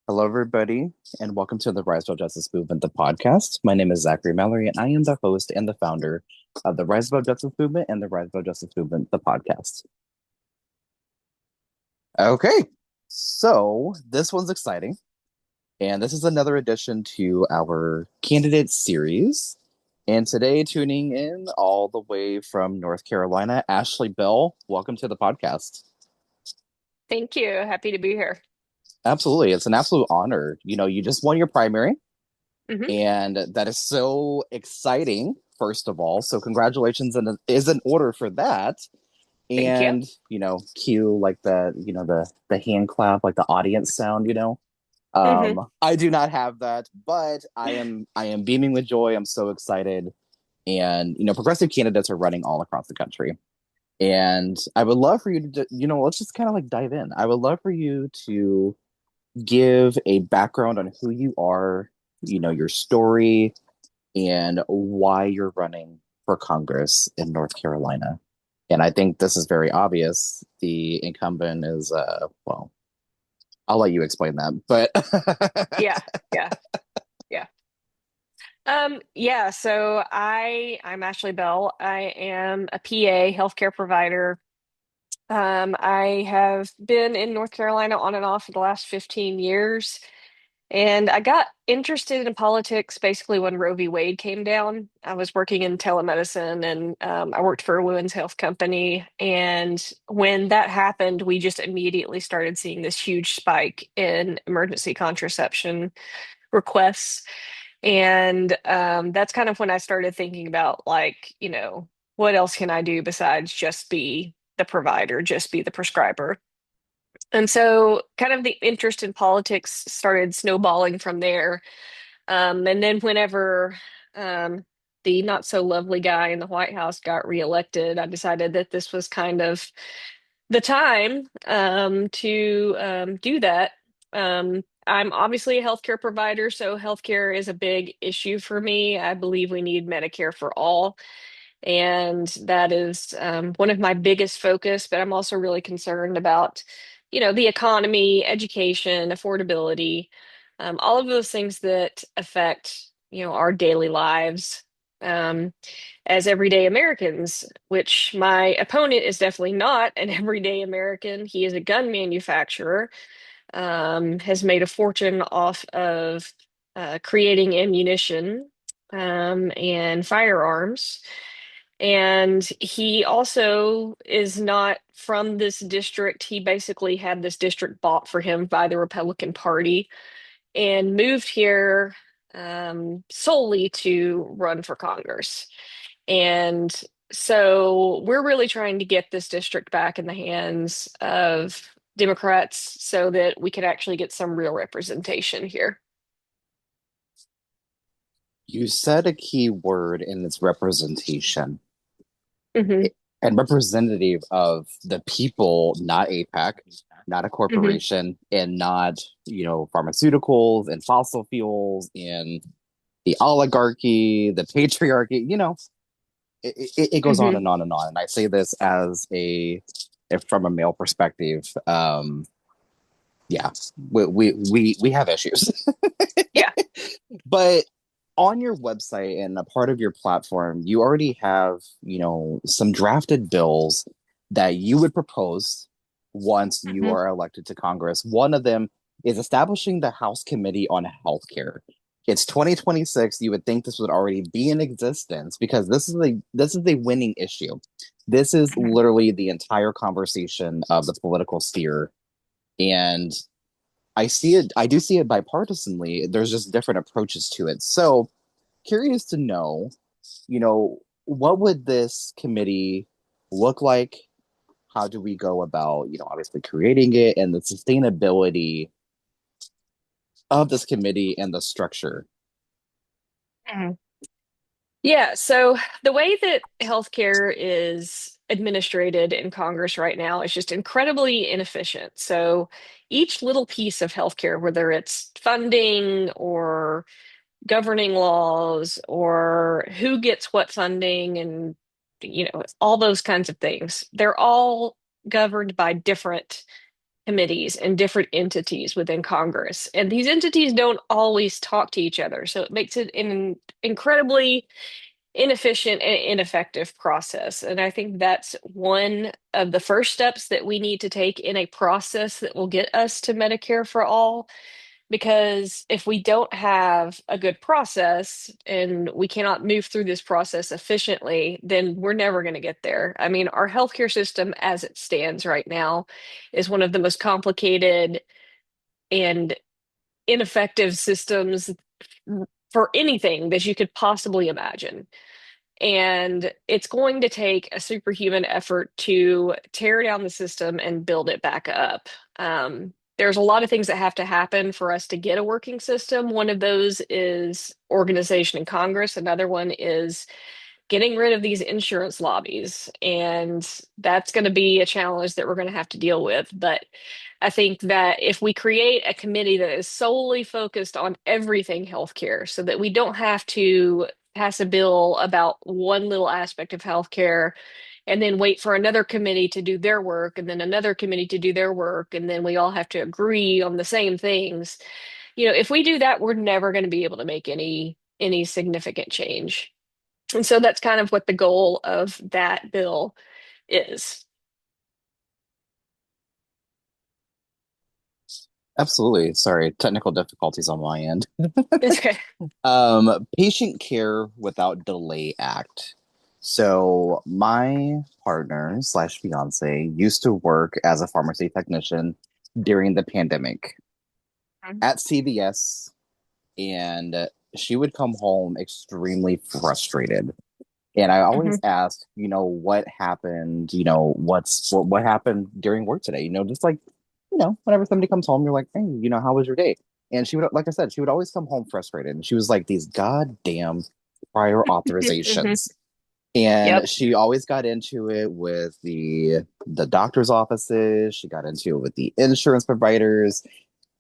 Hello, everybody, and welcome to the Rise Above Justice Movement, the podcast. My name is Zachary Mallory, and I am the host and the founder of the Rise Above Justice Movement and the Rise Above Justice Movement, the podcast. Okay, so this one's exciting, and this is another addition to our candidate series. And today, tuning in all the way from North Carolina, Ashley Bell, welcome to the podcast. Thank you. Happy to be here. Absolutely, it's an absolute honor. You just won your primary. hmm And that is so exciting, first of all. So congratulations is in order for that. Thank you. And, cue like the hand clap, like the audience sound. hmm I do not have that, but I am beaming with joy. I'm so excited. And, progressive candidates are running all across the country. And I would love for you to, let's just kind of like dive in. I would love for you to give a background on who you are, your story, and why you're running for Congress in North Carolina. And I think this is very obvious. The incumbent is, well, I'll let you explain that. But Yeah, yeah, yeah. So I'm Ashley Bell. I am a PA, healthcare provider. I have been in North Carolina on and off for the last 15 years. And I got interested in politics basically when Roe v. Wade came down. I was working in telemedicine and I worked for a women's health company. And when that happened, we just immediately started seeing this huge spike in emergency contraception requests. And that's kind of when I started thinking about, what else can I do besides just be the provider, just be the prescriber? And so, kind of the interest in politics started snowballing from there. And then, whenever the not so lovely guy in the White House got reelected, I decided that this was kind of the time to do that. I'm obviously a healthcare provider, so healthcare is a big issue for me. I believe we need Medicare for all. And that is one of my biggest focus, but I'm also really concerned about, the economy, education, affordability, all of those things that affect, our daily lives um, as everyday Americans, which my opponent is definitely not an everyday American. He is a gun manufacturer, has made a fortune off of creating ammunition and firearms. And he also is not from this district. He basically had this district bought for him by the Republican Party and moved here solely to run for Congress. And so we're really trying to get this district back in the hands of Democrats so that we can actually get some real representation here. you said a key word in its representation hmm and representative of the people, not APAC, not a hmm corporation, and not, pharmaceuticals and fossil fuels and the oligarchy, the patriarchy, it goes on hmm and on and on. And I say this as if from a male perspective, yeah, we have issues. Yeah. But on your website and a part of your platform, you already have, some drafted bills that you would propose once you hmm are elected to Congress. One of them is establishing the House Committee on Healthcare. It's 2026. You would think this would already be in existence because this is a winning issue. This is literally the entire conversation of the political sphere. And I do see it bipartisanly. There's just different approaches to it. So curious to know, what would this committee look like? How do we go about, obviously creating it and the sustainability of this committee and the structure? Mhm. Yeah, so the way that healthcare is administrated in Congress right now is just incredibly inefficient. So each little piece of healthcare, whether it's funding or governing laws or who gets what funding and all those kinds of things, they're all governed by different committees and different entities within Congress. And these entities don't always talk to each other. So it makes it an incredibly inefficient and ineffective process. And I think that's one of the first steps that we need to take in a process that will get us to Medicare for all. Because if we don't have a good process and we cannot move through this process efficiently, then we're never going to get there. I mean, our healthcare system as it stands right now is one of the most complicated and ineffective systems for anything that you could possibly imagine. And it's going to take a superhuman effort to tear down the system and build it back up. There's a lot of things that have to happen for us to get a working system. One of those is organization in Congress. Another one is getting rid of these insurance lobbies. And that's going to be a challenge that we're going to have to deal with. But I think that if we create a committee that is solely focused on everything healthcare, so that we don't have to pass a bill about one little aspect of healthcare and then wait for another committee to do their work and then another committee to do their work and then we all have to agree on the same things. If we do that, we're never going to be able to make any significant change. And so that's kind of what the goal of that bill is. Absolutely. Sorry, technical difficulties on my end. It's okay. Patient Care Without Delay Act. So my partner slash fiance used to work as a pharmacy technician during the pandemic at CVS, and she would come home extremely frustrated. And I always Mhm. ask, what happened? What happened during work today? Just like, whenever somebody comes home, you're like, hey, how was your day? And she would, like I said, she would always come home frustrated. And she was like, these goddamn prior Mhm. authorizations. And Yep. she always got into it with the doctor's offices. She got into it with the insurance providers.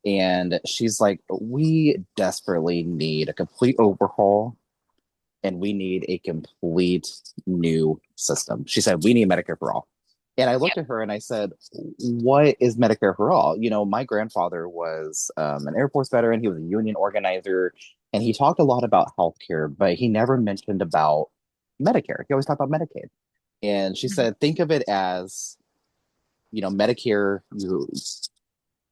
And she's like, we desperately need a complete overhaul and we need a complete new system. She said, we need Medicare for all. And I looked Yep. at her and I said, what is Medicare for all? My grandfather was an Air Force veteran. He was a union organizer and he talked a lot about healthcare, but he never mentioned about Medicare. He always talked about Medicaid. And she Mhm. said, think of it as, Medicare,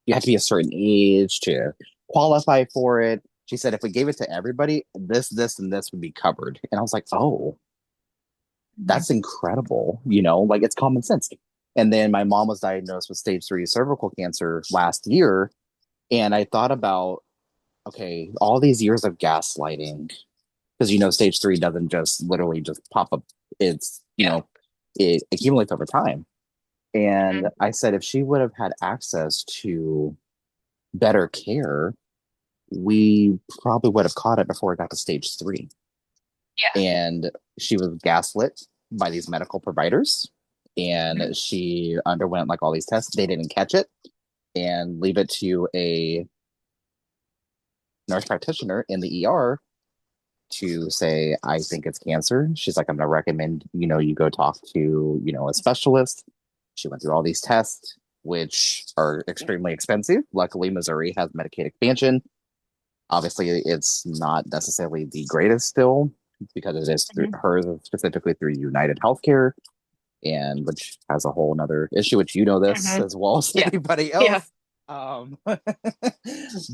you have to be a certain age to qualify for it. She said, if we gave it to everybody, this, and this would be covered. And I was like, oh, Mhm. that's incredible. Like it's common sense. And then my mom was diagnosed with stage 3 cervical cancer last year. And I thought about, okay, all these years of gaslighting, because, stage 3 doesn't just literally just pop up. It's, Yeah. it accumulates over time. And Mhm. I said, if she would have had access to better care, we probably would have caught it before it got to stage 3. Yeah. And she was gaslit by these medical providers. Mhm. And she underwent like all these tests. They didn't catch it and leave it to a nurse practitioner in the ER to say, I think it's cancer. She's like, I'm going to recommend, you go talk to, a specialist. She went through all these tests, which are extremely expensive. Luckily, Missouri has Medicaid expansion. Obviously, it's not necessarily the greatest still because it is through Mhm. hers specifically through United Healthcare, and which has a whole another issue, which this Mhm. as well as Yeah. anybody Yeah. else.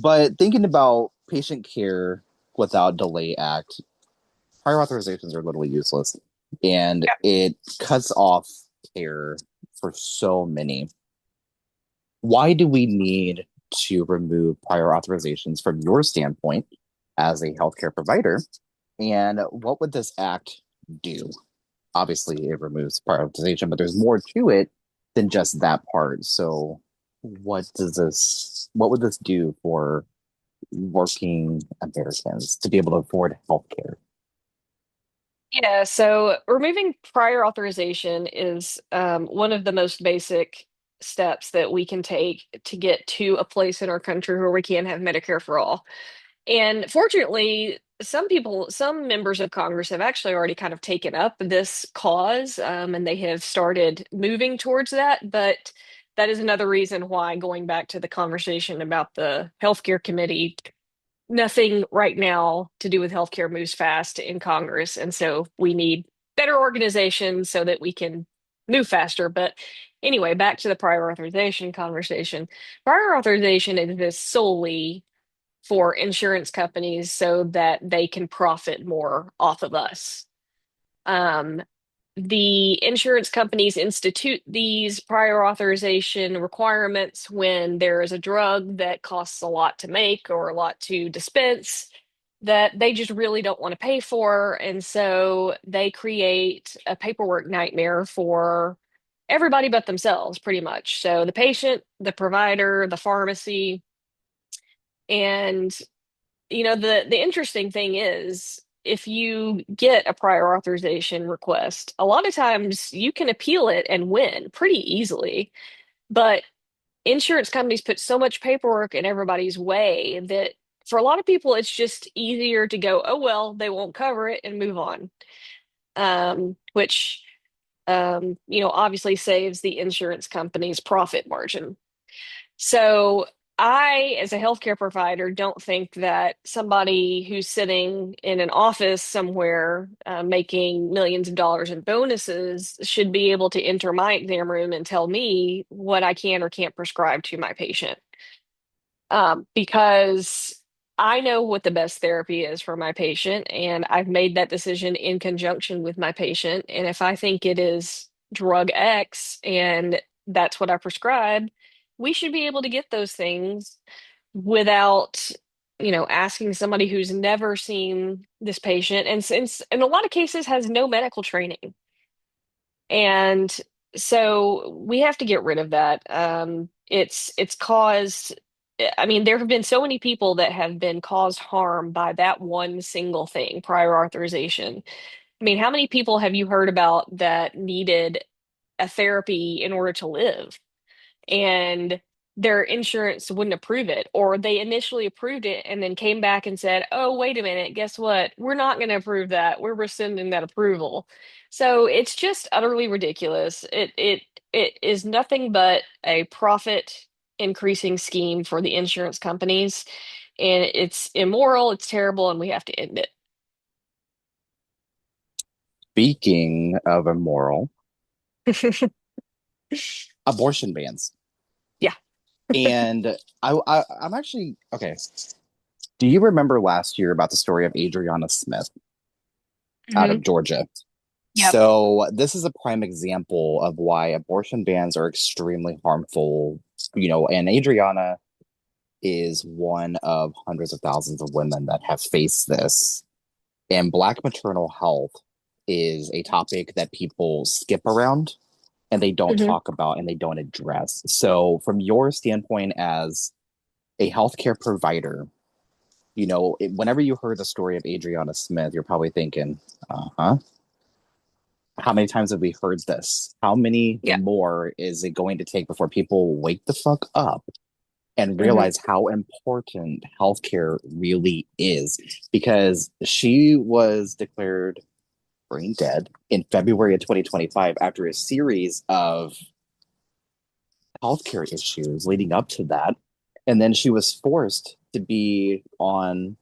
But thinking about Patient Care Without Delay Act, prior authorizations are literally useless, and Yeah. it cuts off care for so many. Why do we need to remove prior authorizations from your standpoint as a healthcare provider? And what would this act do? Obviously, it removes prior authorization, but there's more to it than just that part. So, what would this do for working Americans to be able to afford healthcare? Yeah. So removing prior authorization is one of the most basic steps that we can take to get to a place in our country where we can have Medicare for all. And fortunately, some members of Congress have actually already kind of taken up this cause, and they have started moving towards that. But that is another reason why, going back to the conversation about the healthcare committee, nothing right now to do with healthcare moves fast in Congress. And so we need better organization so that we can move faster. But anyway, back to the prior authorization conversation. Prior authorization exists solely for insurance companies so that they can profit more off of us. Um, the insurance companies institute these prior authorization requirements when there is a drug that costs a lot to make or a lot to dispense that they just really don't want to pay for. And so they create a paperwork nightmare for everybody but themselves, pretty much. So the patient, the provider, the pharmacy, and the interesting thing is if you get a prior authorization request, a lot of times you can appeal it and win pretty easily. But insurance companies put so much paperwork in everybody's way that for a lot of people, it's just easier to go, oh, well, they won't cover it and move on. Which, obviously saves the insurance company's profit margin. So I, as a healthcare provider, don't think that somebody who's sitting in an office somewhere making millions of dollars in bonuses should be able to enter my exam room and tell me what I can or can't prescribe to my patient. Because I know what the best therapy is for my patient, and I've made that decision in conjunction with my patient. And if I think it is drug X and that's what I prescribe, we should be able to get those things without, asking somebody who's never seen this patient and since in a lot of cases has no medical training. And so we have to get rid of that. It's caused, I mean, there have been so many people that have been caused harm by that one single thing, prior authorization. I mean, how many people have you heard about that needed a therapy in order to live? And their insurance wouldn't approve it, or they initially approved it and then came back and said, "Oh, wait a minute, guess what? We're not going to approve that. We're rescinding that approval." So it's just utterly ridiculous. It is nothing but a profit increasing scheme for the insurance companies, and it's immoral, it's terrible, and we have to end Speaking of immoral, it. abortion bans. Yeah. And I'm actually okay. Do you remember last year about the story of Adriana Smith out Hmm. of Georgia? Yep. So this is a prime example of why abortion bans are extremely harmful. And Adriana is one of hundreds of thousands of women that have faced this. And Black maternal health is a topic that people skip around and they don't Hmm. talk about and they don't address. So, from your standpoint as a healthcare provider, whenever you heard the story of Adriana Smith, you're probably thinking, huh? How many times have we heard this? How many Yeah. more is it going to take before people wake the fuck up and Hmm. realize how important healthcare really is? Because she was declared brain dead in February of 2025 after a series of healthcare issues leading up to that. And then she was forced to be on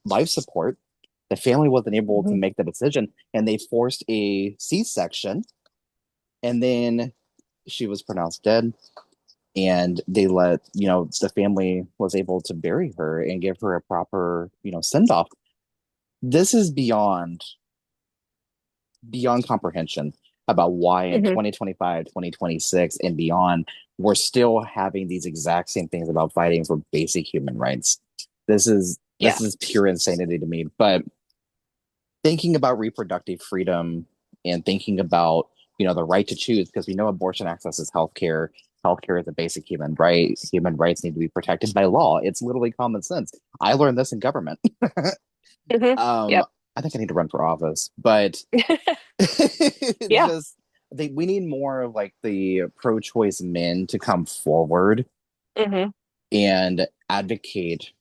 life support. The family wasn't able to Hmm. make the decision, and they forced a C-section. And then she was pronounced dead, and they let the family was able to bury her and give her a proper send off. This is beyond comprehension about why in Hmm. 2025, 2026, and beyond, we're still having these exact same things about fighting for basic human rights. This is Yeah. this is pure insanity to me. But thinking about reproductive freedom and thinking about the right to choose, because we know abortion access is healthcare. Healthcare is a basic human right. Human rights need to be protected by law. It's literally common sense. I learned this in government. Hmm. um, Yep. I think I need to run for office, but it's Yeah. just we need more of like the pro-choice men to come forward Hmm. and advocate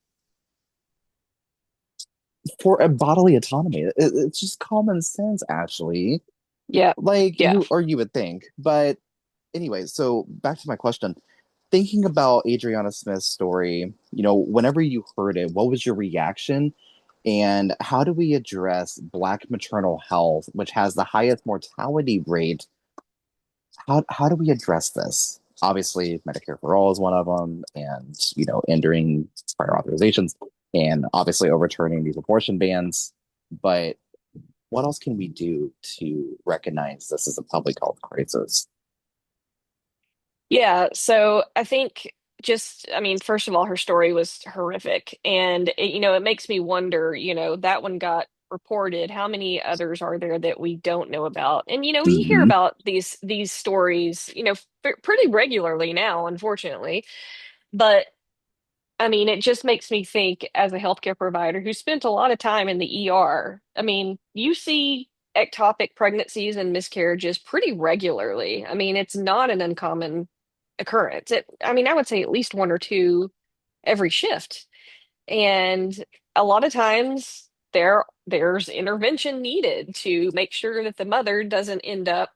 for a bodily autonomy. It's just common sense, actually. Yeah. Like Yeah. you would think, but Anyway, so back to my question. Thinking about Adriana Smith's story, whenever you heard it, what was your reaction? And how do we address Black maternal health, which has the highest mortality rate? How do we address this? Obviously, Medicare for All is one of them, and entering prior authorizations, and obviously overturning these abortion bans. But what else can we do to recognize this as a public health crisis? Yeah, so I think I mean, first of all, her story was horrific. And it makes me wonder, that one got reported. How many others are there that we don't know about? And, we hear Hmm. about these stories, pretty regularly now, unfortunately. But I mean, it just makes me think as a healthcare provider who spent a lot of time in the ER. I mean, you see ectopic pregnancies and miscarriages pretty regularly. I mean, it's not an uncommon occurrence. I mean, I would say at least one or two every shift. And a lot of times there's intervention needed to make sure that the mother doesn't end up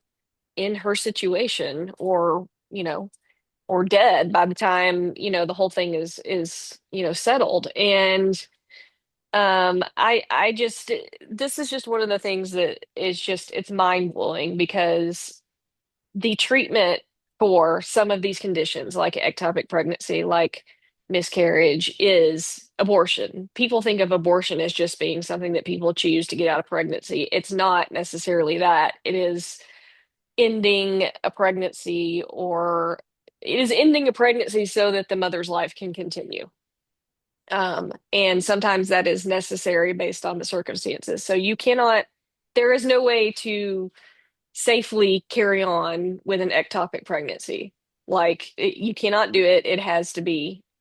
in her situation or, or dead by the time, the whole thing is, settled. And I just this is just one of the things that is just it's mind-blowing because the treatment for some of these conditions, like ectopic pregnancy, like miscarriage, is abortion. People think of abortion as just being something that people choose to get out of pregnancy. It's not necessarily that. It is ending a pregnancy or it is ending a pregnancy so that the mother's life can continue. And sometimes that is necessary based on the circumstances. So there is no way to safely carry on with an ectopic pregnancy. You cannot do it.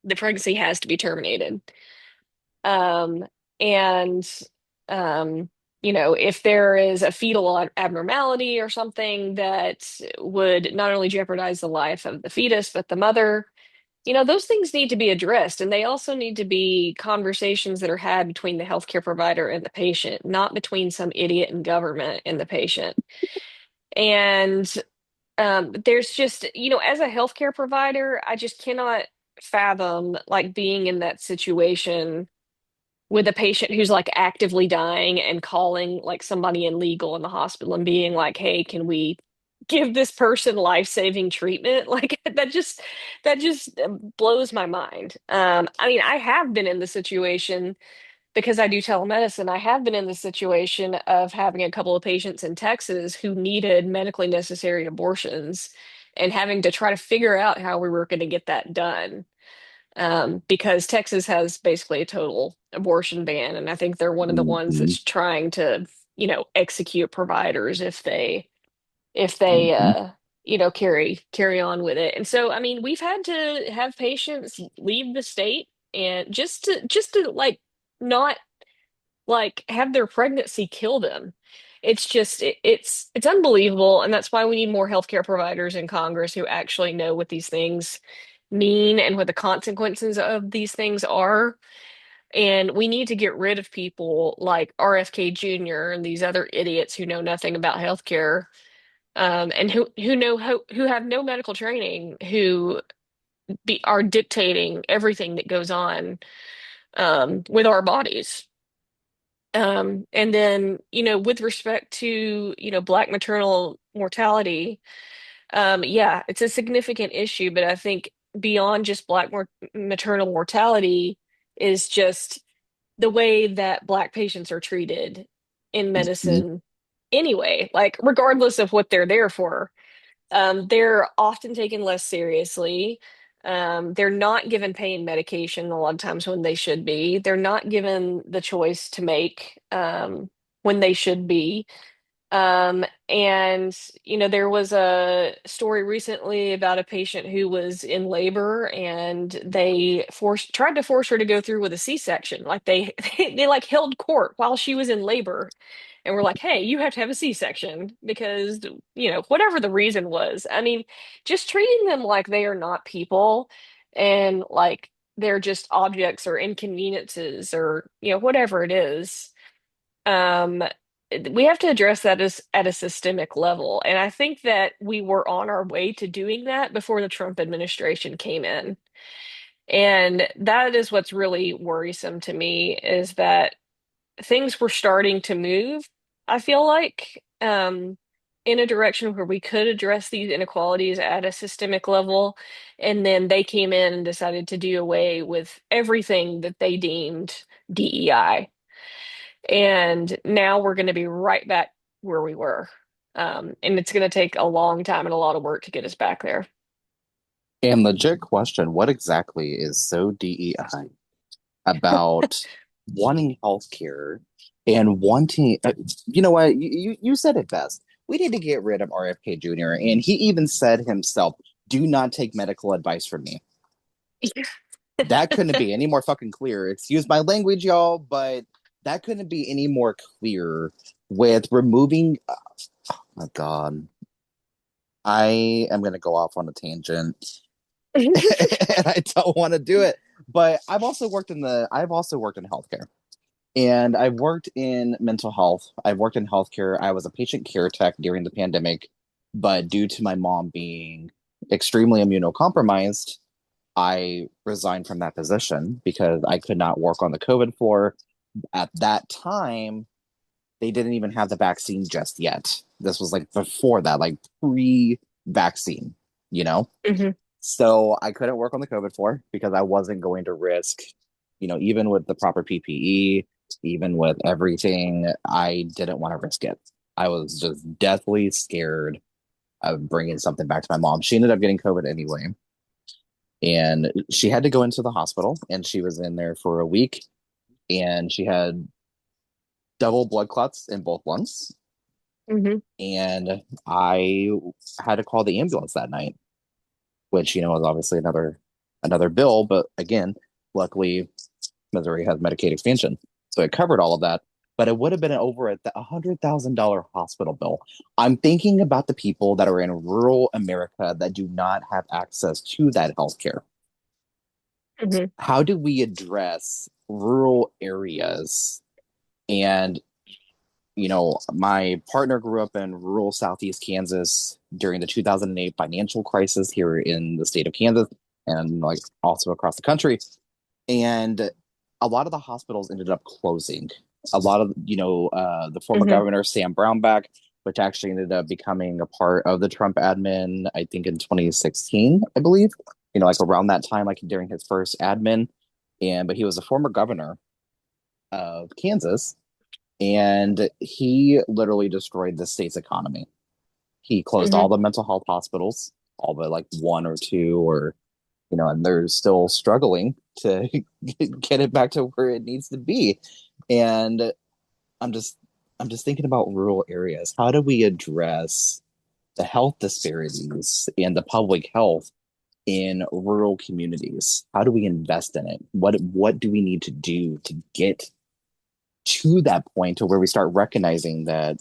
The pregnancy has to be terminated. Um, and, um, if there is a fetal abnormality or something that would not only jeopardize the life of the fetus, but the mother, those things need to be addressed. And they also need to be conversations that are had between the healthcare provider and the patient, not between some idiot in government and the patient. And there's just, as a healthcare provider, I just cannot fathom like being in that situation with a patient who's like actively dying and calling like somebody in legal in the hospital and being like, "Hey, can we give this person life-saving treatment?" Like that just blows my mind. I mean, I have been in the situation because I do telemedicine. I have been in the situation of having a couple of patients in Texas who needed medically necessary abortions and having to try to figure out how we were going to get that done. Because Texas has basically a total abortion ban, and I think they're one of the ones Hmm. that's trying to, execute providers if they Hmm. carry on with it. And so, I mean, we've had to have patients leave the state and just to like not like have their pregnancy kill them. It's just it's unbelievable, and that's why we need more healthcare providers in Congress who actually know what these things mean and what the consequences of these things are. And we need to get rid of people like RFK Jr. and these other idiots who know nothing about healthcare, and who have no medical training, who are dictating everything that goes on with our bodies. And then, with respect to, Black maternal mortality, yeah, it's a significant issue, but I think beyond just maternal mortality is just the way that Black patients are treated in Hmm. medicine anyway, like regardless of what they're there for. They're often taken less seriously. They're not given pain medication a lot of times when they should be. They're not given the choice to make when they should be. And there was a story recently about a patient who was in labor and they tried to force her to go through with a C-section. Like they like held court while she was in labor and were like, "Hey, you have to have a C-section because, whatever the reason was." I mean, just treating them like they are not people and like they're just objects or inconveniences or, whatever it is. Um, we have to address that as at a systemic level. And I think that we were on our way to doing that before the Trump administration came in. And that is what's really worrisome to me is that things were starting to move, I feel like, in a direction where we could address these inequalities at a systemic level. And then they came in and decided to do away with everything that they deemed DEI. And now we're going to be right back where we were. And it's going to take a long time and a lot of work to get us back there. And legit question, what exactly is so DEI about wanting healthcare and wanting, you know what, you said it best. We need to get rid of RFK Jr. And he even said himself, do not take medical advice from me. That couldn't be any more fucking clear. Excuse my language, y'all, but that couldn't be any more clear with removing. Oh my God. I am going to go off on a tangent and I don't want to do it. But I've also worked in healthcare and I've worked in mental health. I've worked in healthcare. I was a patient care tech during the pandemic, but due to my mom being extremely immunocompromised, I resigned from that position because I could not work on the COVID floor. At that time, they didn't even have the vaccine just yet. This was like before that, like pre-vaccine, you know? Mhm. So I couldn't work on the COVID floor because I wasn't going to risk, even with the proper PPE, even with everything, I didn't want to risk it. I was just deathly scared of bringing something back to my mom. She ended up getting COVID anyway. And she had to go into the hospital and she was in there for a week and she had double blood clots in both lungs. Mhm. And I had to call the ambulance that night, which, was obviously another bill. But again, luckily Missouri has Medicaid expansion. So it covered all of that. But it would have been over at the $100,000 hospital bill. I'm thinking about the people that are in rural America that do not have access to that health care. Mhm. How do we address rural areas? And, my partner grew up in rural Southeast Kansas during the 2008 financial crisis here in the state of Kansas and like also across the country. And a lot of the hospitals ended up closing. A lot of, the former Mhm. governor, Sam Brownback, which actually ended up becoming a part of the Trump admin, I think in 2016, I believe, like around that time, like during his first admin. But he was a former governor of Kansas and he literally destroyed the state's economy. He closed all Mhm. the mental health hospitals, all but like one or two, or and they're still struggling to get it back to where it needs to be. And I'm just I'm just thinking about rural areas. How do we address the health disparities and the public health in rural communities? How do we invest in it? What do we need to do to get to that point to where we start recognizing that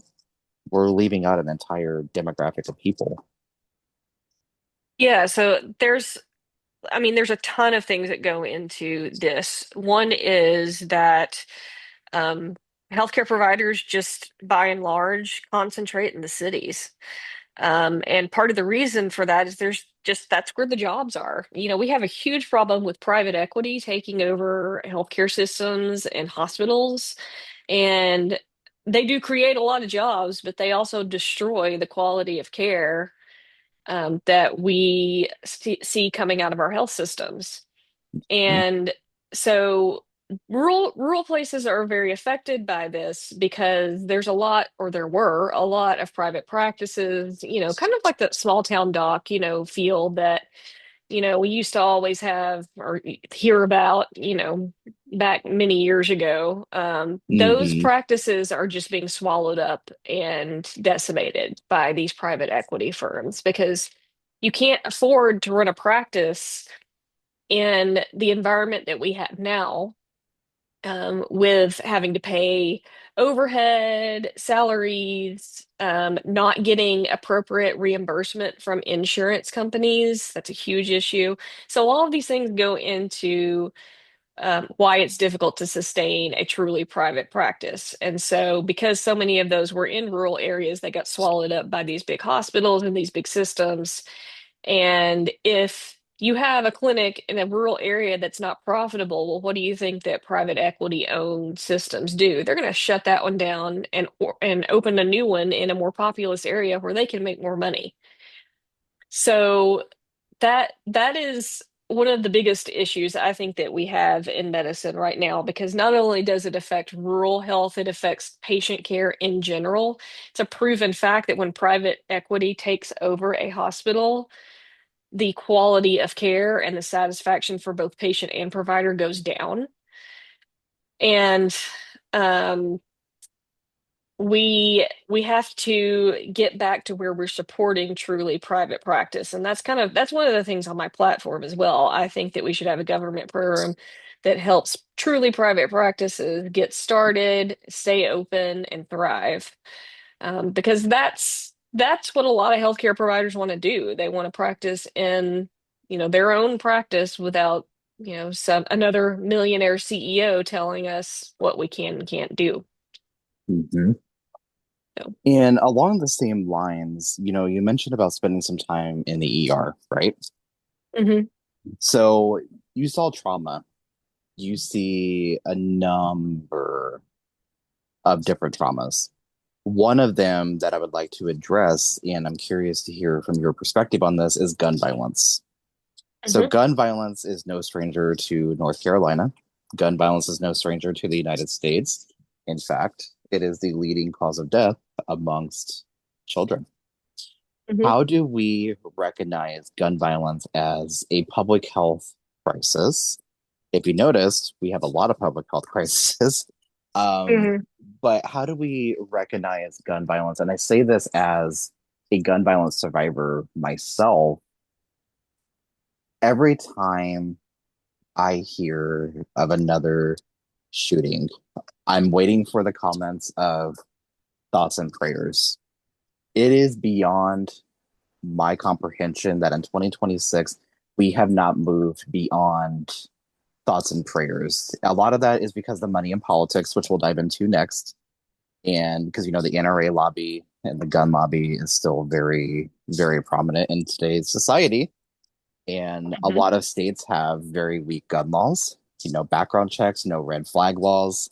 we're leaving out an entire demographic of people? Yeah, so there's a ton of things that go into this. One is that um, healthcare providers just by and large concentrate in the cities. And part of the reason for that is that's where the jobs are. We have a huge problem with private equity taking over healthcare systems and hospitals. And they do create a lot of jobs, but they also destroy the quality of care that we see coming out of our health systems. And so rural places are very affected by this because there's a lot, or there were a lot of private practices, kind of like that small town doc, feel that, we used to always have or hear about, back many years ago. Those Mm-hmm. practices are just being swallowed up and decimated by these private equity firms because you can't afford to run a practice in the environment that we have now, with having to pay overhead, salaries, not getting appropriate reimbursement from insurance companies. That's a huge issue. So all of these things go into why it's difficult to sustain a truly private practice. And so, because so many of those were in rural areas, they got swallowed up by these big hospitals and these big systems. And if you have a clinic in a rural area that's not profitable, well, what do you think that private equity owned systems do? They're going to shut that one down and open a new one in a more populous area where they can make more money. So that is one of the biggest issues I think that we have in medicine right now, because not only does it affect rural health, it affects patient care in general. It's a proven fact that when private equity takes over a hospital, the quality of care and the satisfaction for both patient and provider goes down. And um, we have to get back to where we're supporting truly private practice, and that's one of the things on my platform as well. I think that we should have a government program that helps truly private practices get started, stay open, and thrive. Because that's what a lot of healthcare providers want to do. They want to practice in, their own practice without, some another millionaire CEO telling us what we can and can't do. Mhm. So, And along the same lines, you mentioned about spending some time in the ER, right? mhm, So you saw trauma. You see a number of different traumas. One of them that I would like to address, and I'm curious to hear from your perspective on this, is gun violence. So, mhm, gun violence is no stranger to North Carolina. Gun violence is no stranger to the United States. In fact, it is the leading cause of death amongst children. mhm. How do we recognize gun violence as a public health crisis? If you noticed, we have a lot of public health crises. Um, Mhm. but how do we recognize gun violence? And I say this as a gun violence survivor myself. Every time I hear of another shooting, I'm waiting for the comments of thoughts and prayers. It is beyond my comprehension that in 2026, we have not moved beyond thoughts and prayers. A lot of that is because of the money in politics, which we'll dive into next. And because, the NRA lobby and the gun lobby is still very, very prominent in today's society. And a Mhm. lot of states have very weak gun laws, background checks, no red flag laws.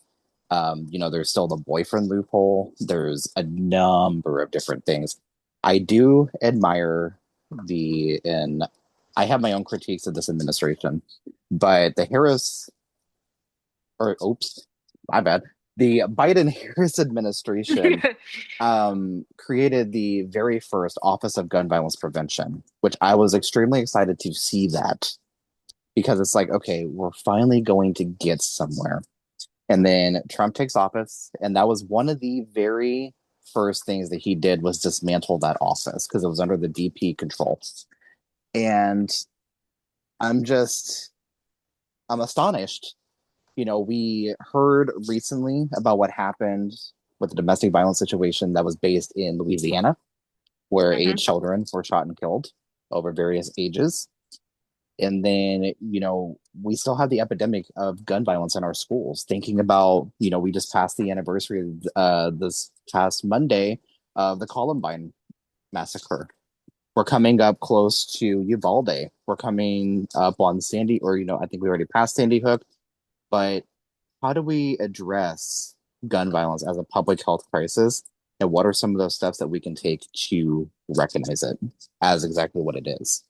There's still the boyfriend loophole. There's a number of different things. I do admire and I have my own critiques of this administration, but the Harris, or oops, my bad, the Biden Harris administration created the very first Office of Gun Violence Prevention, which I was extremely excited to see that because it's like, okay, we're finally going to get somewhere. And then Trump takes office, and that was one of the very first things that he did was dismantle that office because it was under the DP control. And I'm just, I'm astonished. We heard recently about what happened with the domestic violence situation that was based in Louisiana, where eight Mhm. children were shot and killed over various ages. And then, we still have the epidemic of gun violence in our schools. Thinking about, we just passed the anniversary of this past Monday of the Columbine massacre. We're coming up close to Uvalde. We're coming up on Sandy, or, I think we already passed Sandy Hook. But how do we address gun violence as a public health crisis? And what are some of those steps that we can take to recognize it as exactly what it is?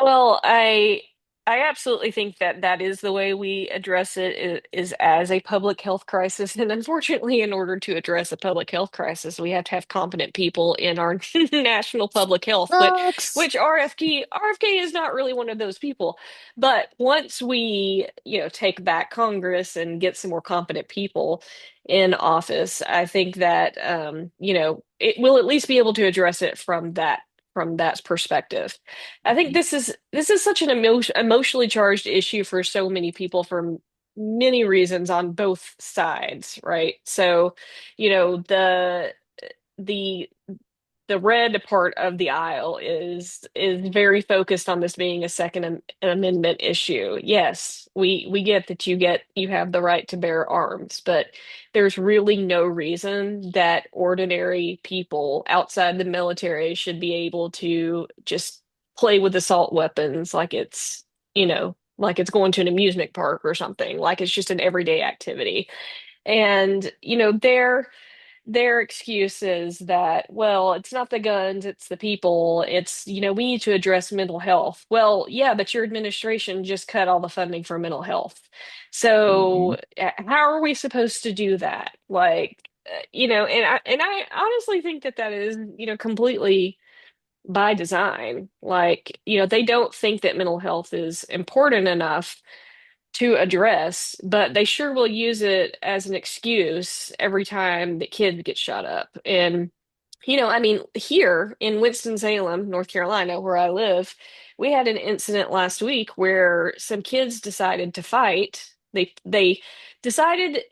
Well, I absolutely think that that is the way we address it is as a public health crisis. And unfortunately, in order to address a public health crisis, we have to have competent people in our national public health, Facts. which RFK is not really one of those people. But once we, take back Congress and get some more competent people in office, I think that it will at least be able to address it from that perspective. I think this is such an emotionally charged issue for so many people for many reasons on both sides, right? So, you know, the the red part of the aisle is very focused on this being a Amendment issue. Yes, we get that you have the right to bear arms, but there's really no reason that ordinary people outside the military should be able to just play with assault weapons like like it's going to an amusement park or something, like it's just an everyday activity. And, their excuse is that, well, it's not the guns, it's the people. We need to address mental health. Well, yeah, but your administration just cut all the funding for mental health. Mhm. So, how are we supposed to do that? Like, and I honestly think that that is, completely by design. Like, they don't think that mental health is important enough to address, but they sure will use it as an excuse every time that kids get shot up. And, I mean, here in Winston-Salem, North Carolina, where I live, we had an incident last week where some kids decided to fight. They decided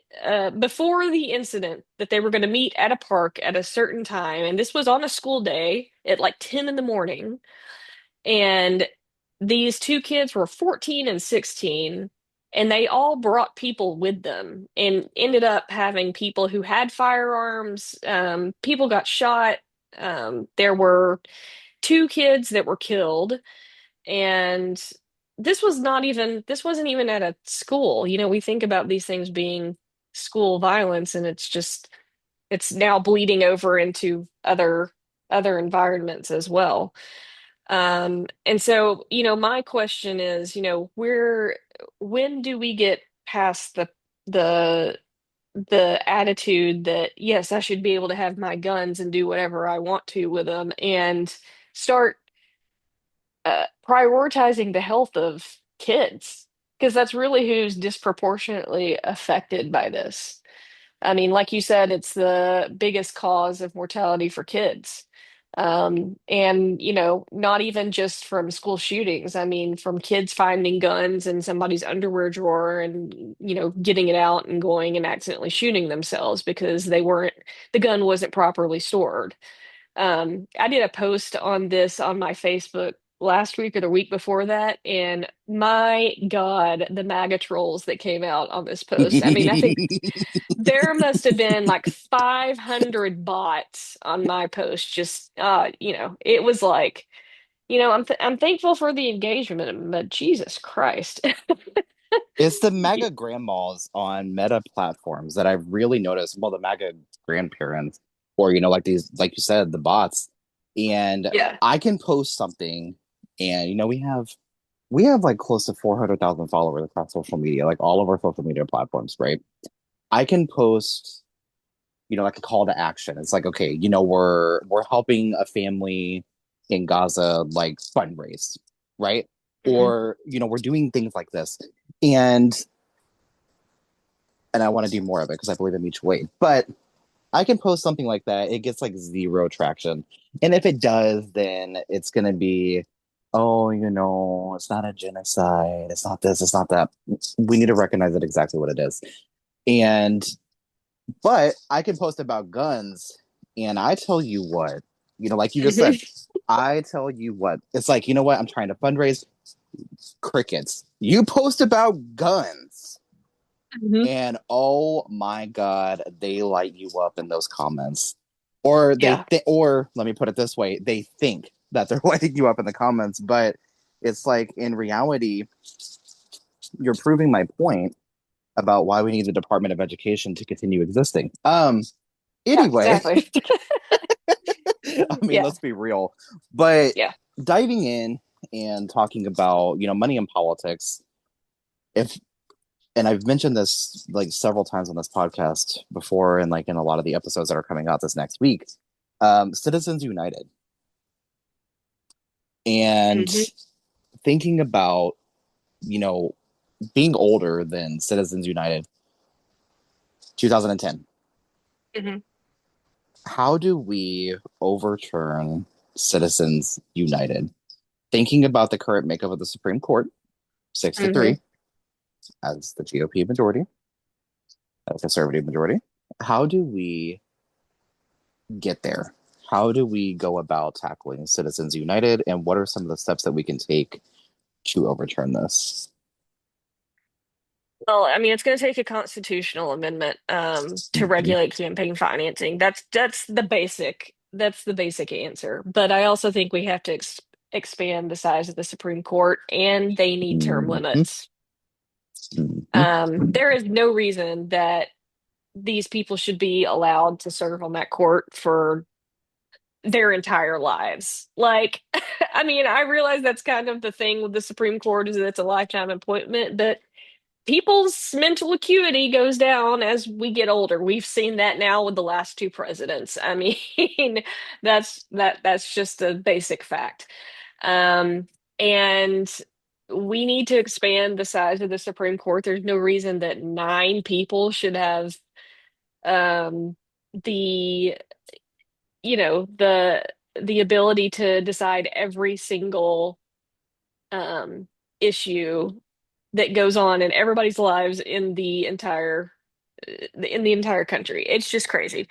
before the incident that they were going to meet at a park at a certain time, and this was on a school day at like 10 in the morning. And these two kids were 14 and 16, and they all brought people with them and ended up having people who had firearms. People got shot. There were two kids that were killed, and this wasn't even at a school. We think about these things being school violence, and it's now bleeding over into other environments as well. And so, my question is, when do we get past the the attitude that yes, I should be able to have my guns and do whatever I want to with them, and start prioritizing the health of kids? Because that's really who's disproportionately affected by this. I mean, like you said, it's the biggest cause of mortality for kids. And, not even just from school shootings. I mean, from kids finding guns in somebody's underwear drawer and, getting it out and going and accidentally shooting themselves because the gun wasn't properly stored. I did a post on this on my Facebook last week or the week before that, and my God, the MAGA trolls that came out on this post. I mean, I think there must have been like 500 bots on my post. Just, it was like, I'm thankful for the engagement, but Jesus Christ. It's the mega grandmas on meta platforms that I've really noticed. Well, the mega grandparents, or like these, like you said, the bots. And Yeah. I can post something, and we have like close to 400,000 followers across social media, like all of our social media platforms, right? I can post, like a call to action. It's like, okay, we're helping a family in Gaza like fundraise, right? Hmm. Or, we're doing things like this. And I want to do more of it because I believe in mutual aid. But I can post something like that. It gets like zero traction. And if it does, then it's going to be, oh, it's not a genocide. It's not this. It's not that. We need to recognize it exactly what it is. And, but I can post about guns. And I tell you what, like you just said, Hmm. I tell you what, it's like, you know what? I'm trying to fundraise crickets. You post about guns. Hmm. And oh my God, they light you up in those comments. Or Yeah. or let me put it this way, they think that they're lighting you up in the comments, but it's like in reality, you're proving my point about why we need the Department of Education to continue existing. Yeah, Anyway, exactly. I mean, Yeah. let's be real. But Yeah. diving in and talking about, money in politics, if and I've mentioned this like several times on this podcast before, and like in a lot of the episodes that are coming out this next week. Citizens United, and Hmm. thinking about you know being older than Citizens United, 2010. Hmm. How do we overturn Citizens United? Thinking about the current makeup of the Supreme Court, six to Hmm. three, as the GOP majority, a conservative majority. How do we get there? how do we go about tackling Citizens United, and what are some of the steps that we can take to overturn this? Well, I mean, it's going to take a constitutional amendment to Mhm. regulate campaign financing. That's the basic answer. But I also think we have to expand the size of the Supreme Court, and they need term Mhm. limits. Mhm. There is no reason that these people should be allowed to serve on that court for their entire lives. Like, I mean, I realize that's kind of the thing with the Supreme Court is that it's a lifetime appointment, but people's mental acuity goes down as we get older. We've seen that now with the last two presidents. I mean, that's just a basic fact. Um, and we need to expand the size of the Supreme Court. There's no reason that nine people should have um, the the ability to decide every single um, issue that goes on in everybody's lives in the entire country. It's just crazy.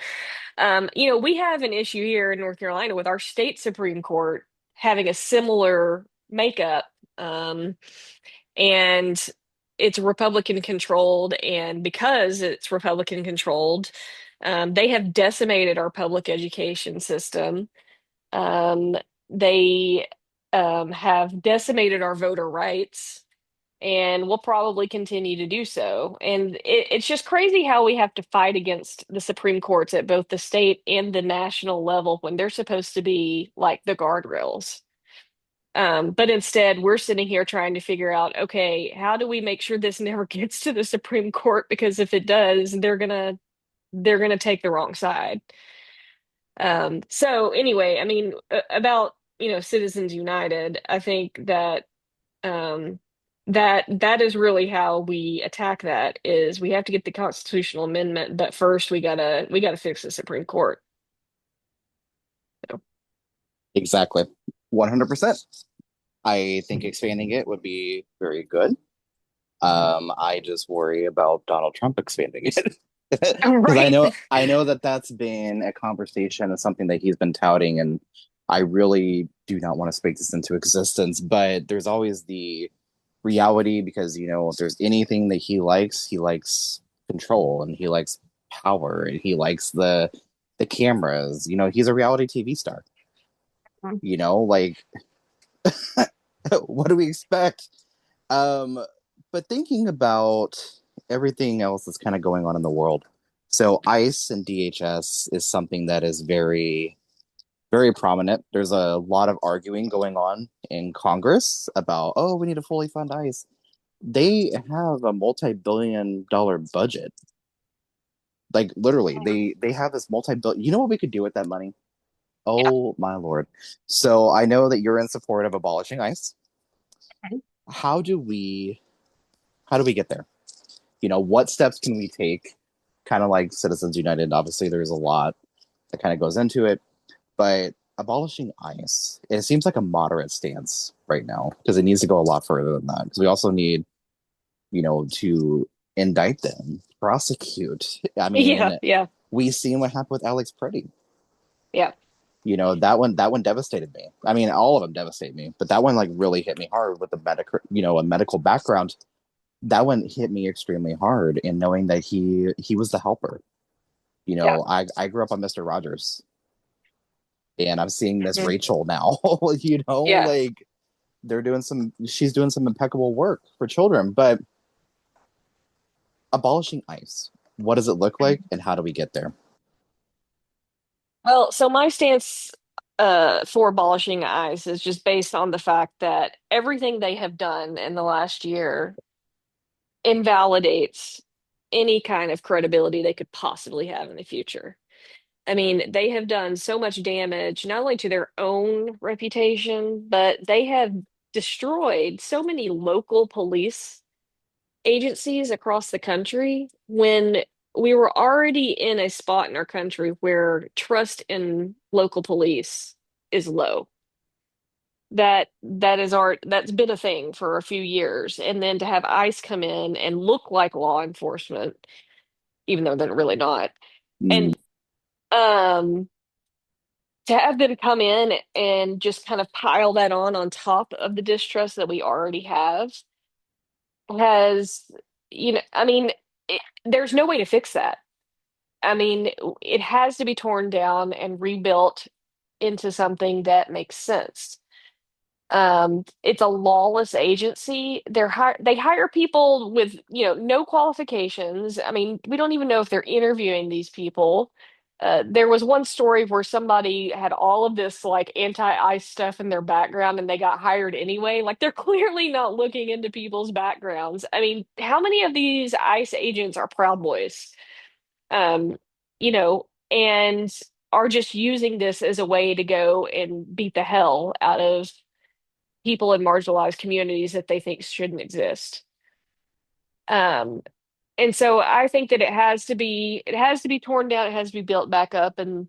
We have an issue here in North Carolina with our state Supreme Court having a similar makeup, and it's Republican controlled, and because it's Republican controlled, they have decimated our public education system. Um, they have decimated our voter rights and will probably continue to do so. And it's just crazy how we have to fight against the Supreme Courts at both the state and the national level when they're supposed to be like the guardrails. But instead, we're sitting here trying to figure out, okay, how do we make sure this never gets to the Supreme Court? Because if it does, they're gonna take the wrong side. So anyway, I mean, about Citizens United, I think that um, that is really how we attack that is we have to get the constitutional amendment, but first we gotta fix the Supreme Court. So, Exactly. 100%. I think expanding it would be very good. I just worry about Donald Trump expanding it. Because I right. know I know that that's been a conversation and something that he's been touting, and I really do not want to speak this into existence. But there's always the reality because if there's anything that he likes control and he likes power and he likes the cameras. He's a reality TV star. Like what do we expect? Um, but thinking about everything else that's kind of going on in the world, so ICE and DHS is something that is very, very prominent. There's a lot of arguing going on in Congress about, oh, we need to fully fund ICE. They have a multi-billion-dollar budget. Like literally, they have this multi-billion. You know what we could do with that money? Yeah. Oh my Lord. So I know that you're in support of abolishing ICE. How do we how do we get there? What steps can we take? Kind of like Citizens United, obviously there's a lot that kind of goes into it, but abolishing ICE, it seems like a moderate stance right now because it needs to go a lot further than that. Because we also need, to indict them, prosecute. I Yeah, mean, yeah, we seen what happened with Alex Pretty. yeah. That one devastated me. I mean, all of them devastate me, but that one like really hit me hard with a medical background. That one hit me extremely hard in knowing that he was the helper. Yeah. I grew up on Mr. Rogers and I'm seeing Miss Mhm. Rachel now. Yeah. Like she's doing some impeccable work for children, but abolishing ICE, what does it look like and how do we get there? Well, so my stance for abolishing ICE is just based on the fact that everything they have done in the last year invalidates any kind of credibility they could possibly have in the future. I mean, they have done so much damage, not only to their own reputation, but they have destroyed so many local police agencies across the country when we were already in a spot in our country where trust in local police is low. That's been a thing for a few years. And then to have ICE come in and look like law enforcement, even though they're really not. Mm, And um to have them come in and just kind of pile that on top of the distrust that we already have has, I mean, there's no way to fix that. I mean, it has to be torn down and rebuilt into something that makes sense. It's a lawless agency. They hire people with, no qualifications. I mean, we don't even know if they're interviewing these people. There was one story where somebody had all of this like anti-ICE stuff in their background and they got hired anyway. Like they're clearly not looking into people's backgrounds. I mean, how many of these ICE agents are Proud Boys? Um, and are just using this as a way to go and beat the hell out of people in marginalized communities that they think shouldn't exist. Um, and so I think that it has to be torn down, it has to be built back up. And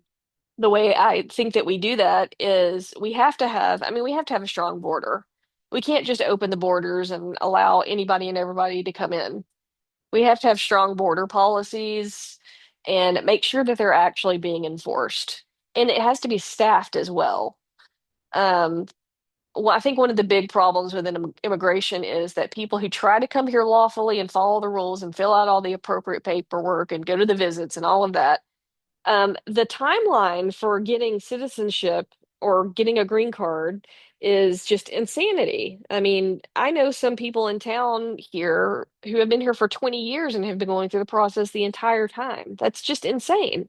the way I think that we do that is we have to have a strong border. We can't just open the borders and allow anybody and everybody to come in. We have to have strong border policies and make sure that they're actually being enforced. And it has to be staffed as well. Um, well, I think one of the big problems with immigration is that people who try to come here lawfully and follow the rules and fill out all the appropriate paperwork and go to the visits and all of that, the timeline for getting citizenship or getting a green card is just insanity. I mean, I know some people in town here who have been here for 20 years and have been going through the process the entire time. That's just insane.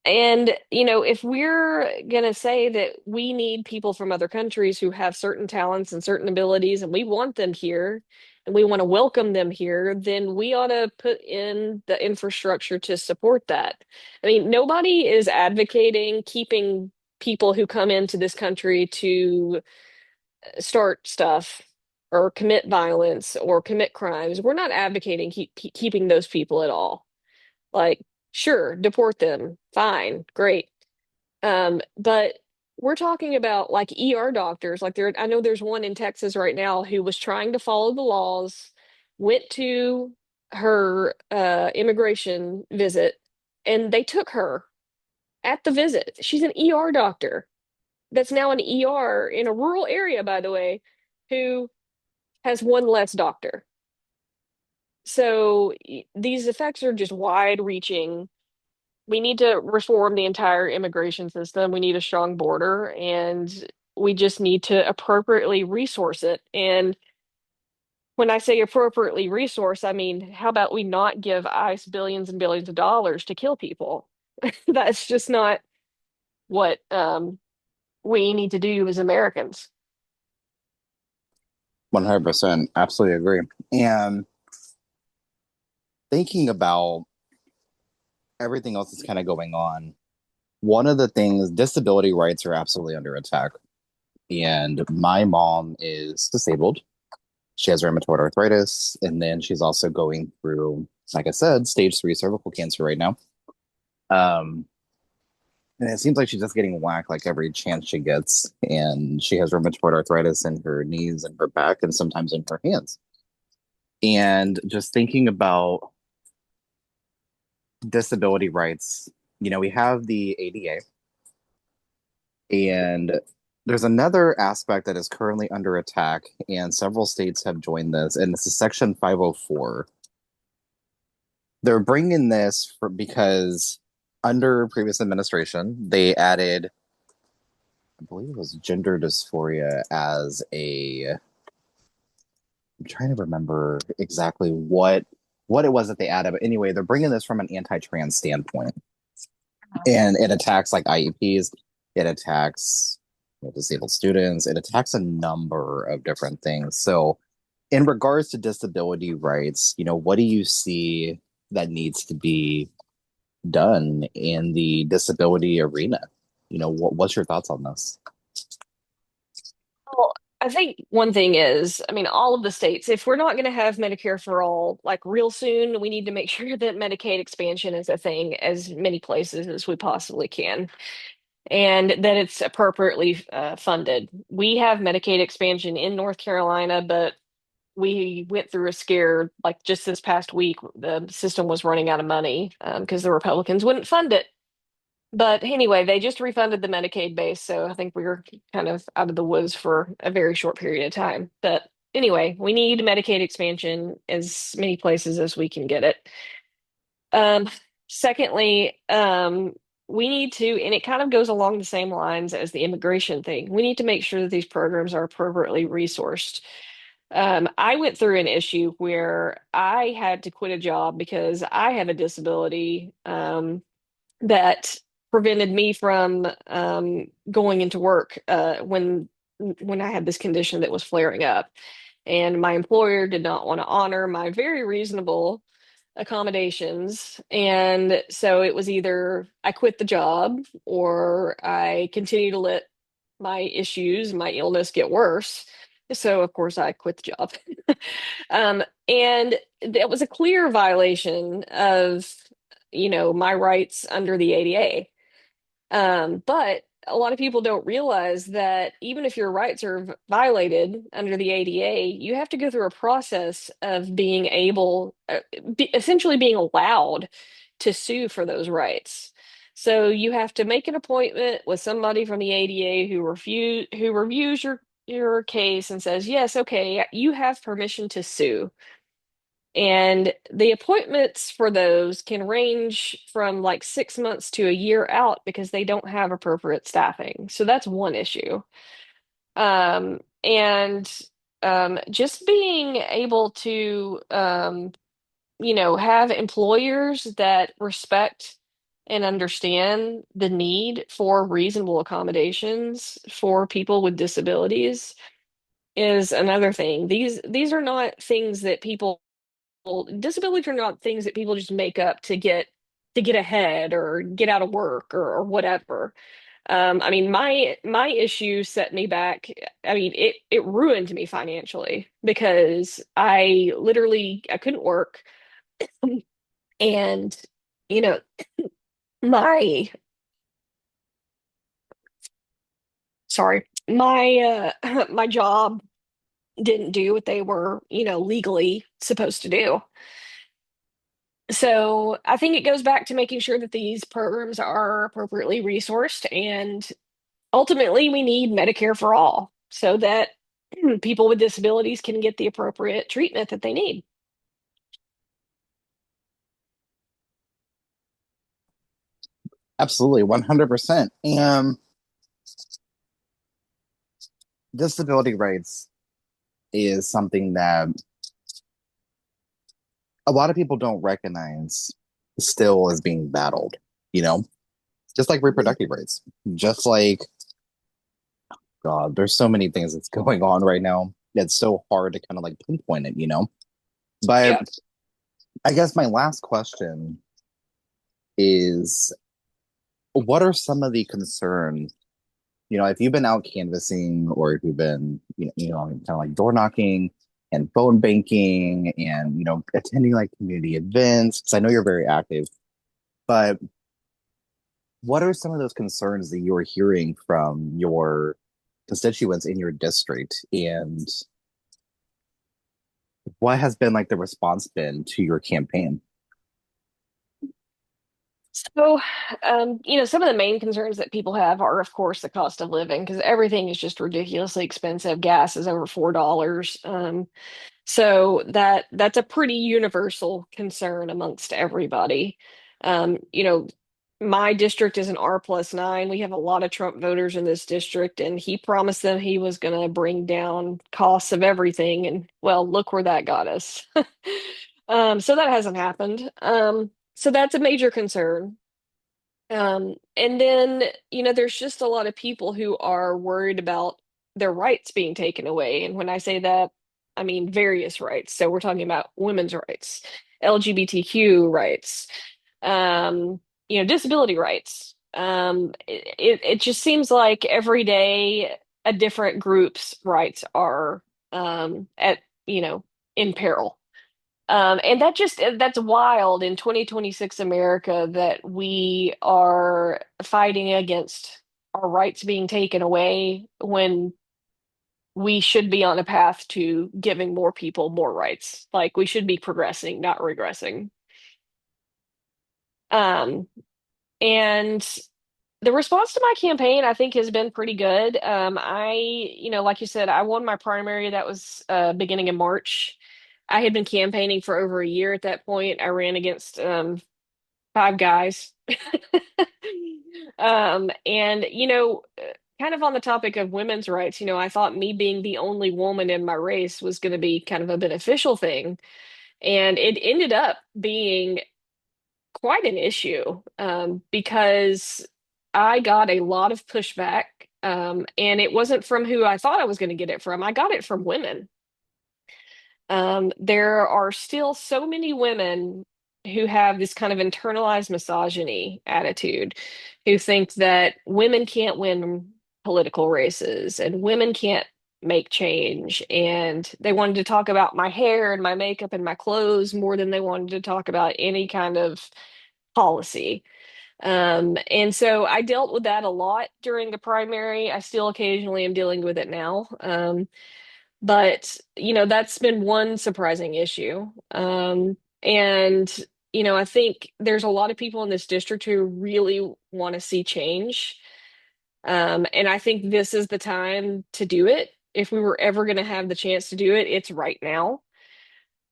And, if we're going to say that we need people from other countries who have certain talents and certain abilities, and we want them here and we want to welcome them here, then we ought to put in the infrastructure to support that. I mean, nobody is advocating keeping people who come into this country to start stuff or commit violence or commit crimes. We're not advocating keeping those people at all. Like, sure, deport them. Fine, great. But we're talking about like ER doctors. I know there's one in Texas right now who was trying to follow the laws, went to her immigration visit, and they took her at the visit. She's an ER doctor that's now an ER in a rural area, by the way, who has one less doctor. So these effects are just wide reaching. We need to reform the entire immigration system. We need a strong border, and we just need to appropriately resource it. And when I say appropriately resource, I mean, how about we not give ICE billions and billions of dollars to kill people? That's just not what we need to do as Americans. 100%. Absolutely agree. And thinking about everything else that's kind of going on, one of the things, disability rights are absolutely under attack. And my mom is disabled. She has rheumatoid arthritis, and then she's also going through, like I said, stage 3 cervical cancer right now. Um, and it seems like she's just getting whacked like every chance she gets. And she has rheumatoid arthritis in her knees and her back, and sometimes in her hands. And just thinking about disability rights, we have the ADA, and there's another aspect that is currently under attack, and several states have joined this, and this is Section 504. They're bringing this because under previous administration, they added, I believe it was gender dysphoria as a, I'm trying to remember exactly what it was that they added, but anyway, they're bringing this from an anti-trans standpoint, and it attacks like IEPs, it attacks disabled students, it attacks a number of different things. So, in regards to disability rights, what do you see that needs to be done in the disability arena? What's your thoughts on this? Well, I think one thing is, I mean, all of the states, if we're not going to have Medicare for all like real soon, we need to make sure that Medicaid expansion is a thing as many places as we possibly can, and that it's appropriately funded. We have Medicaid expansion in North Carolina, but we went through a scare like just this past week. The system was running out of money because the Republicans wouldn't fund it. But anyway, they just refunded the Medicaid base, so I think we were kind of out of the woods for a very short period of time. But anyway, we need Medicaid expansion as many places as we can get it. Um, secondly, we need to, and it kind of goes along the same lines as the immigration thing. We need to make sure that these programs are appropriately resourced. I went through an issue where I had to quit a job because I have a disability. That prevented me from going into work when I had this condition that was flaring up. And my employer did not want to honor my very reasonable accommodations. And so it was either I quit the job or I continue to let my issues, my illness get worse. So of course I quit the job. And that was a clear violation of, my rights under the ADA. But a lot of people don't realize that even if your rights are violated under the ADA, you have to go through a process of being able, essentially being allowed to sue for those rights. So you have to make an appointment with somebody from the ADA who reviews your case and says, yes, okay, you have permission to sue. And the appointments for those can range from like 6 months to a year out because they don't have appropriate staffing. So that's one issue. And just being able to, have employers that respect and understand the need for reasonable accommodations for people with disabilities is another thing. These are not things that disabilities are not things that people just make up to get ahead or get out of work or whatever. I mean, my issue set me back. I mean, it ruined me financially because I couldn't work, and you know my sorry, my my job didn't do what they were legally supposed to do. So I think it goes back to making sure that these programs are appropriately resourced, and ultimately we need Medicare for all so that people with disabilities can get the appropriate treatment that they need. Absolutely, 100%. And disability rights is something that a lot of people don't recognize still is being battled, you know, just like reproductive rights, just like, God, there's so many things that's going on right now. It's so hard to kind of like pinpoint it, you know? But Yeah. I guess my last question is what are some of the concerns? You know, if you've been out canvassing or if you've been, kind of like door knocking and phone banking and, attending like community events, because I know you're very active, but what are some of those concerns that you're hearing from your constituents in your district? And what has been like the response been to your campaign? So, some of the main concerns that people have are, of course, the cost of living because everything is just ridiculously expensive. Gas is over $4. So that's a pretty universal concern amongst everybody. My district is an R+9. We have a lot of Trump voters in this district, and he promised them he was going to bring down costs of everything. And well, look where that got us. So that hasn't happened. So that's a major concern. And then, there's just a lot of people who are worried about their rights being taken away. And when I say that, I mean various rights. So we're talking about women's rights, LGBTQ rights, disability rights. It just seems like every day a different group's rights are at, in peril. And that's wild in 2026 America that we are fighting against our rights being taken away when we should be on a path to giving more people more rights. Like we should be progressing, not regressing. Um, and The response to my campaign, I think, has been pretty good. Like you said, I won my primary. That was beginning in March. I had been campaigning for over a year at that point. I ran against five guys. And kind of on the topic of women's rights, I thought me being the only woman in my race was going to be kind of a beneficial thing. And it ended up being quite an issue because I got a lot of pushback, and it wasn't from who I thought I was going to get it from. I got it from women. There are still so many women who have this kind of internalized misogyny attitude, who think that women can't win political races and women can't make change. And they wanted to talk about my hair and my makeup and my clothes more than they wanted to talk about any kind of policy. And so I dealt with that a lot during the primary. I still occasionally am dealing with it now. But that's been one surprising issue. And I think there's a lot of people in this district who really want to see change. And I think this is the time to do it. If we were ever going to have the chance to do it, it's right now.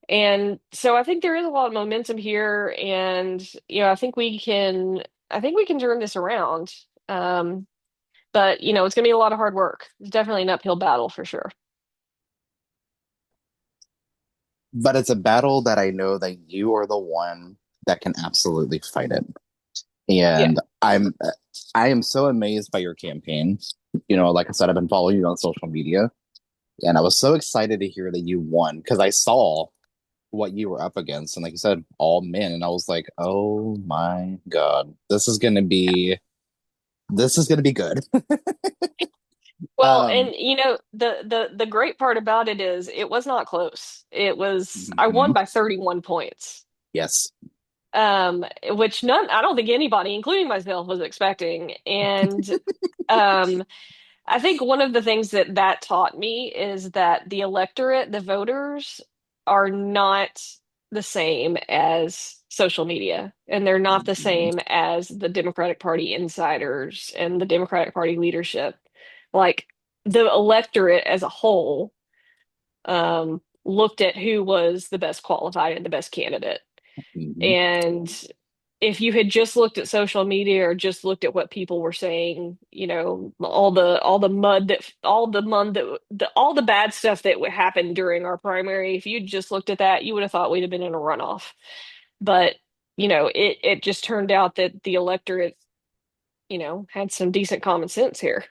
And so I think there is a lot of momentum here, and I think we can turn this around. But it's going to be a lot of hard work. It's definitely an uphill battle for sure. But it's a battle that I know that you are the one that can absolutely fight it. Yeah. And I am so amazed by your campaign. Like I said, I've been following you on social media, and I was so excited to hear that you won because I saw what you were up against, and like you said, all men, and I was like, oh my God, this is gonna be good. Well, Um, and the great part about it is it was not close. I won mhm, by 31 points. yes. Which I don't think anybody, including myself, was expecting. And um I think one of the things that taught me is that the electorate, the voters, are not the same as social media, and they're not the Mhm, same as the Democratic Party insiders and the Democratic Party leadership. Like the electorate as a whole, looked at who was the best qualified and the best candidate. mhm. And if you had just looked at social media or just looked at what people were saying, all the bad stuff that would happen during our primary, if you'd just looked at that, you would have thought we'd have been in a runoff. But, it just turned out that the electorate, had some decent common sense here.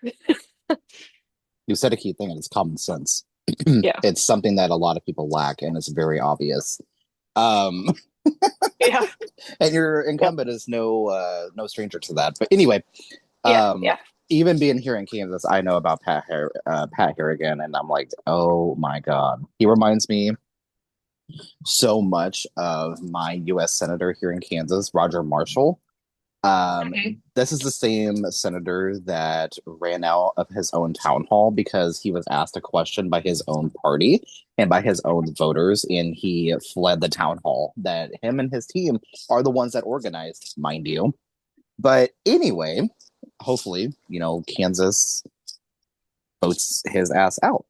You said a key thing, and it's common sense. Yeah. It's something that a lot of people lack, and it's very obvious. Um, Yeah. and your Yep. incumbent is no stranger to that. But anyway, Yeah. um, Yeah. even being here in Kansas, I know about Pat Harrigan, and I'm like, oh my God, he reminds me so much of my U.S. senator here in Kansas, Roger Marshall. Mhm. This is the same senator that ran out of his own town hall because he was asked a question by his own party and by his own voters, and he fled the town hall that him and his team are the ones that organized, mind you. But anyway, hopefully, Kansas votes his ass out.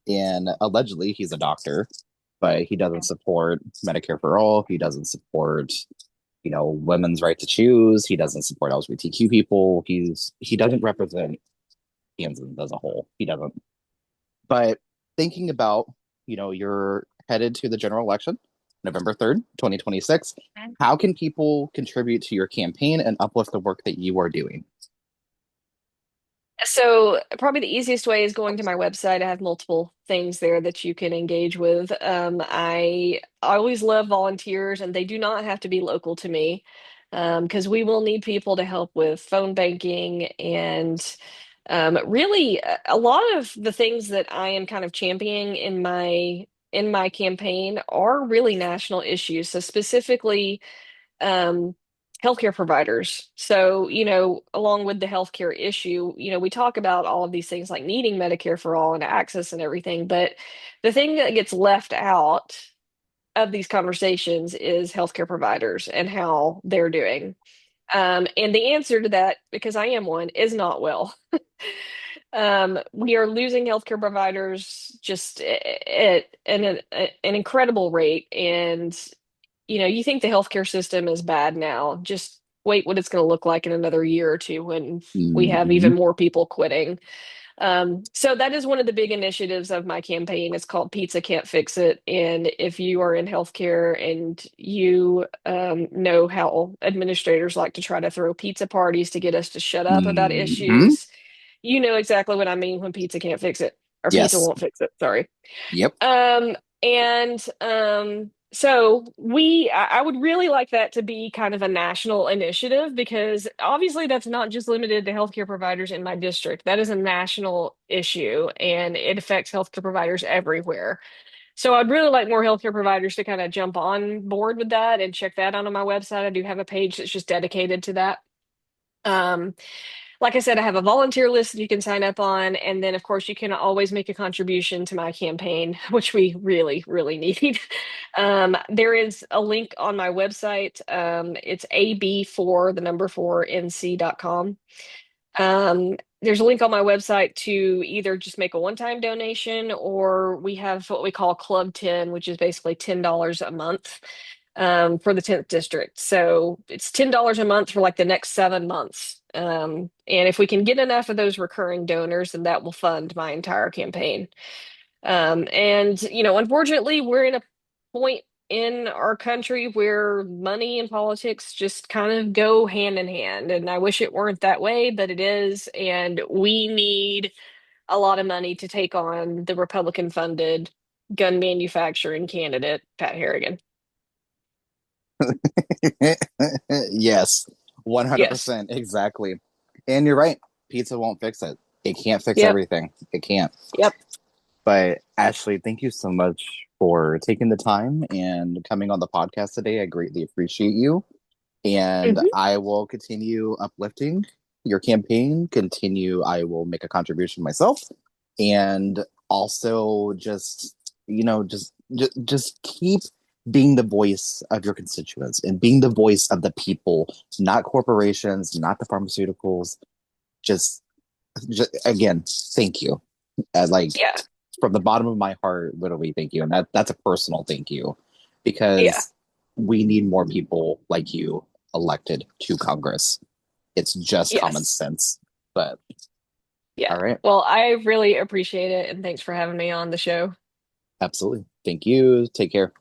And allegedly, he's a doctor, but he doesn't support Medicare for all. He doesn't support, women's right to choose. He doesn't support LGBTQ people. He doesn't represent Kansas as a whole. He doesn't. But thinking about, you're headed to the general election, November 3rd, 2026. How can people contribute to your campaign and uplift the work that you are doing? So probably the easiest way is going to my website. I have multiple things there that you can engage with. I always love volunteers, and they do not have to be local to me, because we will need people to help with phone banking and really a lot of the things that I am kind of championing in my campaign are really national issues. So specifically um, healthcare providers. So, along with the healthcare issue, we talk about all of these things like needing Medicare for all and access and everything, but the thing that gets left out of these conversations is healthcare providers and how they're doing. And the answer to that, because I am one, is not well. We are losing healthcare providers just at an incredible rate. And, you think the healthcare system is bad now. Just wait what it's going to look like in another year or two when we have Hmm. even more people quitting. So that is one of the big initiatives of my campaign. It's called Pizza Can't Fix It. And if you are in healthcare and you know how administrators like to try to throw pizza parties to get us to shut up about Hmm. issues, you know exactly what I mean when pizza can't fix it, or pizza Yes. won't fix it. Sorry. Yep. And I would really like that to be kind of a national initiative because obviously that's not just limited to healthcare providers in my district. That is a national issue and it affects healthcare providers everywhere. So I'd really like more healthcare providers to kind of jump on board with that and check that out on my website. I do have a page that's just dedicated to that. Um, like I said, I have a volunteer list that you can sign up on. And then, of course, you can always make a contribution to my campaign, which we really, really need. There is a link on my website. It's AB4, the number 4, NC.com. There's a link on my website to either just make a one-time donation or we have what we call Club 10, which is basically $10 a month for the 10th district. So it's $10 a month for like the next 7 months. And if we can get enough of those recurring donors, then that will fund my entire campaign. Unfortunately, we're in a point in our country where money and politics just kind of go hand in hand. And I wish it weren't that way, but it is. And we need a lot of money to take on the Republican funded gun manufacturing candidate, Pat Harrigan. Yes. Yes. 100%. Exactly. And you're right. Pizza won't fix it. It can't fix Yep. everything. It can't. Yep. But Ashley, thank you so much for taking the time and coming on the podcast today. I greatly appreciate you. And Hmm. I will continue uplifting your campaign, continue, I will make a contribution myself, and also just keep being the voice of your constituents and being the voice of the people, not corporations, not the pharmaceuticals. Just again, thank you. Like Yeah. from the bottom of my heart, literally thank you. And that's a personal thank you Yeah. because we need more people like you elected to Congress. It's just common Yes. sense. But Yeah. all right, Well, I really appreciate it and thanks for having me on the show. absolutely. Thank you. Take care.